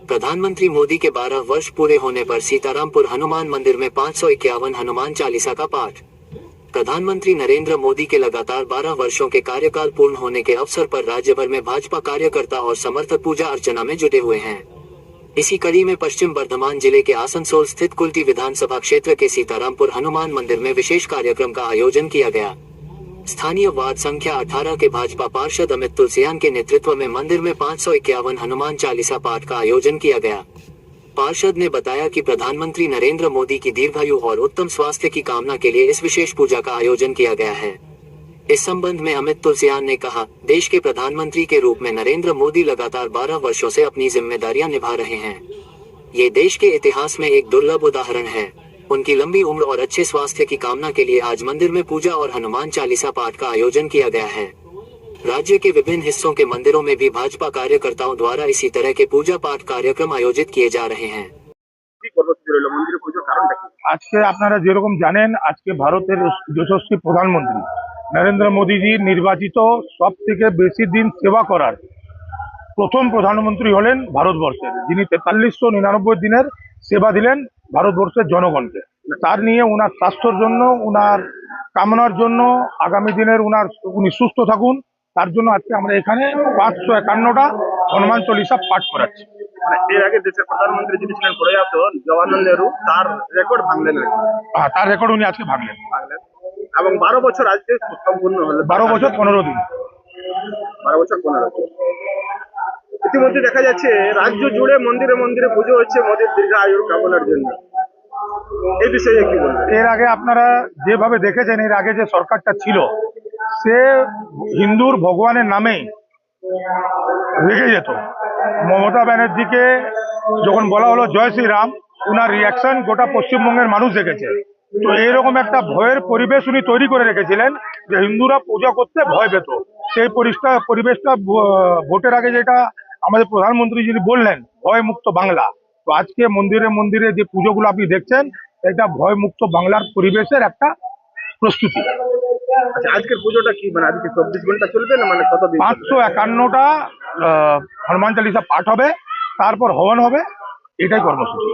प्रधानमंत्री मोदी के 12 वर्ष पूरे होने पर सीतारामपुर हनुमान मंदिर में 551 हनुमान चालीसा का पाठ। प्रधानमंत्री नरेंद्र मोदी के लगातार 12 वर्षों के कार्यकाल पूर्ण होने के अवसर पर राज्य भर में भाजपा कार्यकर्ता और समर्थक पूजा अर्चना में जुटे हुए हैं। इसी कड़ी में पश्चिम बर्धमान जिले के आसनसोल स्थित कुल्टी विधानसभा क्षेत्र के सीतारामपुर हनुमान मंदिर में विशेष कार्यक्रम का आयोजन किया गया। स्थानीय वार्ड संख्या 18 के भाजपा पार्षद अमित तुलसियान के नेतृत्व में मंदिर में 551 हनुमान चालीसा पाठ का आयोजन किया गया। पार्षद ने बताया कि प्रधानमंत्री नरेंद्र मोदी की दीर्घायु और उत्तम स्वास्थ्य की कामना के लिए इस विशेष पूजा का आयोजन किया गया है। इस संबंध में अमित तुलसियान ने कहा, देश के प्रधानमंत्री के रूप में नरेंद्र मोदी लगातार 12 वर्षों से अपनी जिम्मेदारियां निभा रहे हैं। ये देश के इतिहास में एक दुर्लभ उदाहरण है। उनकी लंबी उम्र और अच्छे स्वास्थ्य की कामना के लिए आज मंदिर में पूजा और हनुमान चालीसा पाठ का आयोजन किया गया है। राज्य के विभिन्न हिस्सों के मंदिरों में भी भाजपा कार्यकर्ताओं द्वारा इसी तरह के पूजा पाठ कार्यक्रम आयोजित किए जा रहे हैं। আজকে আপনারা যেরকম জানেন, আজকে ভারতের যশস্বী প্রধানমন্ত্রী নরেন্দ্র মোদীজি নির্বাচিত সব থেকে বেশি দিন সেবা করার প্রথম প্রধানমন্ত্রী হলেন ভারতবর্ষের, যিনি 4399 দিনের সেবা দিলেন ভারতবর্ষের জনগণকে। তার নিয়ে উনার স্বাস্থ্যের জন্য, উনার কামনার জন্য, আগামী দিনের উনি সুস্থ থাকুন তার জন্য আজকে আমরা এখানে 551টা হনুমান চল্লিশা পাঠ করাচ্ছি। মানে এর আগে দেশের প্রধানমন্ত্রী যিনি ছিলেন প্রয়াত জওয়াহরলাল নেহরু, তার রেকর্ড ভাঙলেন। তার রেকর্ড উনি আজকে ভাঙলেন এবং 12 বছর আজকে সম্পূর্ণ হলো। 12 বছর 15 দিন। 12 বছর 15 দিন। ইতিমধ্যে দেখা যাচ্ছে রাজ্য জুড়ে মন্দিরে মন্দিরে পুজো হচ্ছে মোদীর দীর্ঘায়ুর কামনার জন্য। এই বিষয়ে কি বলবেন? এর আগে আপনারা যেভাবে দেখেছেন, এর আগে যে সরকারটা ছিল সে হিন্দুর ভগবানের নামে রেগে যেত। মমতা ব্যানার্জিকে যখন বলা হলো জয় শ্রীরাম, উনার রিয়াকশন গোটা পশ্চিমবঙ্গের মানুষ দেখেছে। তো এইরকম একটা ভয়ের পরিবেশ উনি তৈরি করে রেখেছিলেন যে হিন্দুরা পূজা করতে ভয় পেত। সেই পরিবেশটা ভোটের আগে যেটা আমাদের প্রধানমন্ত্রী যিনি বললেন ভয় মুক্ত বাংলা, তো আজকে মন্দিরে মন্দিরে যে পুজোগুলো আপনি দেখছেন এটা ভয় মুক্ত বাংলার পরিবেশের একটা প্রস্তুতি। আচ্ছা, আজকের পুজোটা কি মানে আজকে 24 ঘন্টা চলবে না মানে কতদিন? 551টা হনুমান চালিসা পাঠ হবে, তারপর হবন হবে, এটাই কর্মসূচি।